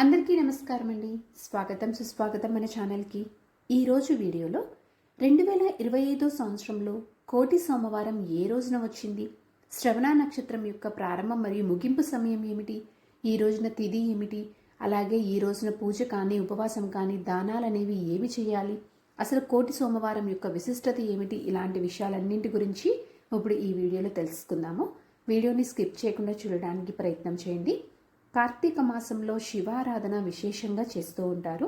అందరికీ నమస్కారం అండి. స్వాగతం సుస్వాగతం మన ఛానల్కి. ఈరోజు వీడియోలో 2025 సంవత్సరంలో కోటి సోమవారం ఏ రోజున వచ్చింది, శ్రవణ నక్షత్రం యొక్క ప్రారంభం మరియు ముగింపు సమయం ఏమిటి, ఈ రోజున తిథి ఏమిటి, అలాగే ఈ రోజున పూజ కానీ ఉపవాసం కానీ దానాలనేవి ఏమి చేయాలి, అసలు కోటి సోమవారం యొక్క విశిష్టత ఏమిటి, ఇలాంటి విషయాలన్నింటి గురించి ఇప్పుడు ఈ వీడియోలో తెలుసుకుందాము. వీడియోని స్కిప్ చేయకుండా చూడడానికి ప్రయత్నం చేయండి. కార్తీక మాసంలో శివారాధన విశేషంగా చేస్తూ ఉంటారు.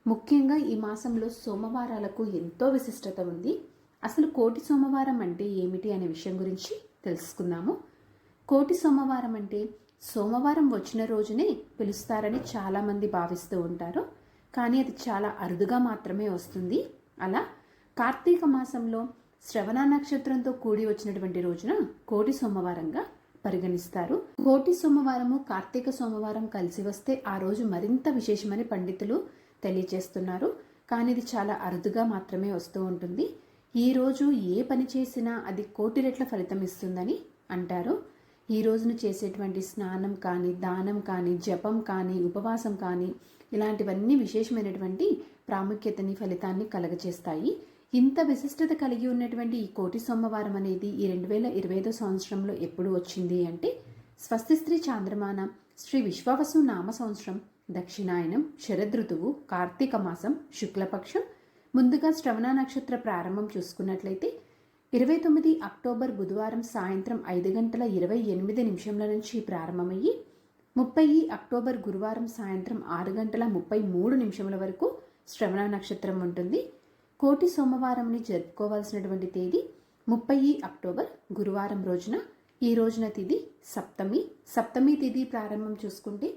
ముఖ్యంగా ఈ మాసంలో సోమవారాలకు ఎంతో విశిష్టత ఉంది. అసలు కోటి సోమవారం అంటే ఏమిటి అనే విషయం గురించి తెలుసుకుందాము. కోటి సోమవారం అంటే సోమవారం వచ్చిన రోజునే పిలుస్తారని చాలామంది భావిస్తూ ఉంటారు. కానీ అది చాలా అరుదుగా మాత్రమే వస్తుంది. అలా కార్తీక మాసంలో శ్రవణ నక్షత్రంతో కూడి వచ్చినటువంటి రోజున కోటి సోమవారంగా పరిగణిస్తారు. కోటి సోమవారము కార్తీక సోమవారం కలిసి వస్తే ఆ రోజు మరింత విశేషమని పండితులు తెలియజేస్తున్నారు. కానీ ఇది చాలా అరుదుగా మాత్రమే వస్తూ ఉంటుంది. ఈ రోజు ఏ పని చేసినా అది కోటి రెట్ల ఫలితం ఇస్తుందని అంటారు. ఈ రోజున చేసేటువంటి స్నానం కానీ, దానం కానీ, జపం కానీ, ఉపవాసం కానీ ఇలాంటివన్నీ విశేషమైనటువంటి ప్రాముఖ్యతని, ఫలితాన్ని కలగచేస్తాయి. ఇంత విశిష్టత కలిగి ఉన్నటువంటి ఈ కోటి సోమవారం అనేది ఈ 2025 సంవత్సరంలో ఎప్పుడు వచ్చింది అంటే స్వస్తిస్త్రీ చాంద్రమాన శ్రీ విశ్వావసు నామ సంవత్సరం, దక్షిణాయనం, శరదృతువు, కార్తీక మాసం, శుక్లపక్షం. ముందుగా శ్రవణ నక్షత్ర ప్రారంభం చూసుకున్నట్లయితే 29 అక్టోబర్ బుధవారం సాయంత్రం 5:28 నుంచి ప్రారంభమయ్యి 30 అక్టోబర్ గురువారం సాయంత్రం 6:33 వరకు శ్రవణ నక్షత్రం ఉంటుంది. కోటి సోమవారంని జరుపుకోవాల్సినటువంటి తేదీ 30 అక్టోబర్ గురువారం రోజున. ఈ రోజున తిథి సప్తమి. సప్తమి తిథి ప్రారంభం చూసుకుంటే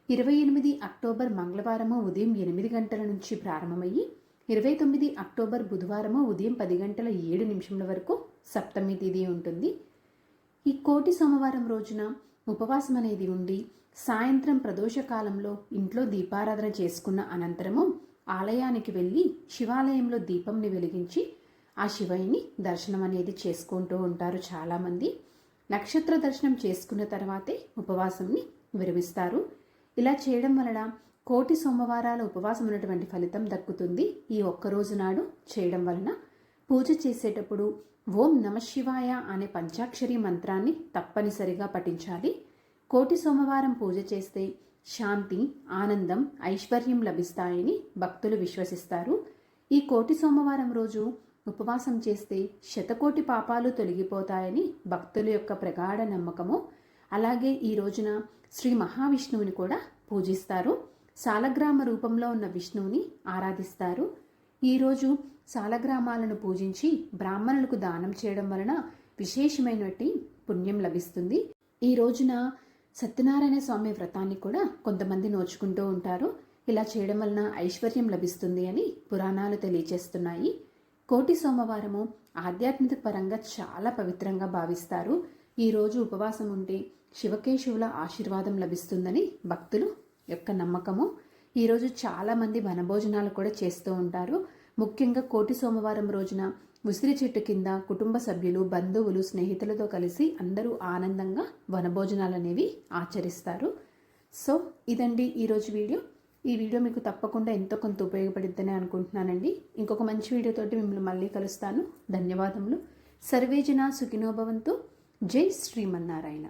28 అక్టోబర్ మంగళవారము ఉదయం 8 గంటల నుంచి ప్రారంభమయ్యి 29 అక్టోబర్ బుధవారము ఉదయం 10:07 వరకు సప్తమి తిథి ఉంటుంది. ఈ కోటి సోమవారం రోజున ఉపవాసం అనేది ఉండి సాయంత్రం ప్రదోష కాలంలో ఇంట్లో దీపారాధన చేసుకున్న అనంతరము ఆలయానికి వెళ్ళి శివాలయంలో దీపంని వెలిగించి ఆ శివయ్యని దర్శనం అనేది చేసుకుంటూ ఉంటారు చాలామంది. నక్షత్ర దర్శనం చేసుకున్న తర్వాతే ఉపవాసంని విరమిస్తారు. ఇలా చేయడం వలన కోటి సోమవారాల ఉపవాసం ఉన్నటువంటి ఫలితం దక్కుతుంది. ఈ ఒక్కరోజు నాడు చేయడం వలన పూజ చేసేటప్పుడు ఓం నమశివాయ అనే పంచాక్షరి మంత్రాన్ని తప్పనిసరిగా పఠించాలి. కోటి సోమవారం పూజ చేస్తే శాంతి, ఆనందం, ఐశ్వర్యం లభిస్తాయని భక్తులు విశ్వసిస్తారు. ఈ కోటి సోమవారం రోజు ఉపవాసం చేస్తే శతకోటి పాపాలు తొలగిపోతాయని భక్తుల యొక్క ప్రగాఢ నమ్మకము. అలాగే ఈ రోజున శ్రీ మహావిష్ణువుని కూడా పూజిస్తారు. సాలగ్రామ రూపంలో ఉన్న విష్ణువుని ఆరాధిస్తారు. ఈరోజు సాలగ్రామాలను పూజించి బ్రాహ్మణులకు దానం చేయడం వలన విశేషమైనటువంటి పుణ్యం లభిస్తుంది. ఈ రోజున సత్యనారాయణ స్వామి వ్రతాన్ని కూడా కొంతమంది నోచుకుంటూ ఉంటారు. ఇలా చేయడం వలన ఐశ్వర్యం లభిస్తుంది అని పురాణాలు తెలియజేస్తున్నాయి. కోటి సోమవారము ఆధ్యాత్మిక పరంగా చాలా పవిత్రంగా భావిస్తారు. ఈరోజు ఉపవాసం ఉంటే శివకేశవుల ఆశీర్వాదం లభిస్తుందని భక్తులు యొక్క నమ్మకము. ఈరోజు చాలామంది వనభోజనాలు కూడా చేస్తూ ఉంటారు. ముఖ్యంగా కోటి సోమవారం రోజున ఉసిరి చెట్టు కింద కుటుంబ సభ్యులు, బంధువులు, స్నేహితులతో కలిసి అందరూ ఆనందంగా వనభోజనాలు అనేవి ఆచరిస్తారు. సో ఇదండి ఈరోజు వీడియో. ఈ వీడియో మీకు తప్పకుండా ఎంతో కొంత ఉపయోగపడుతుందని అనుకుంటున్నానండి. ఇంకొక మంచి వీడియోతోటి మిమ్మల్ని మళ్ళీ కలుస్తాను. ధన్యవాదములు. సర్వేజన సుఖినో భవంతు. జై శ్రీమన్నారాయణ.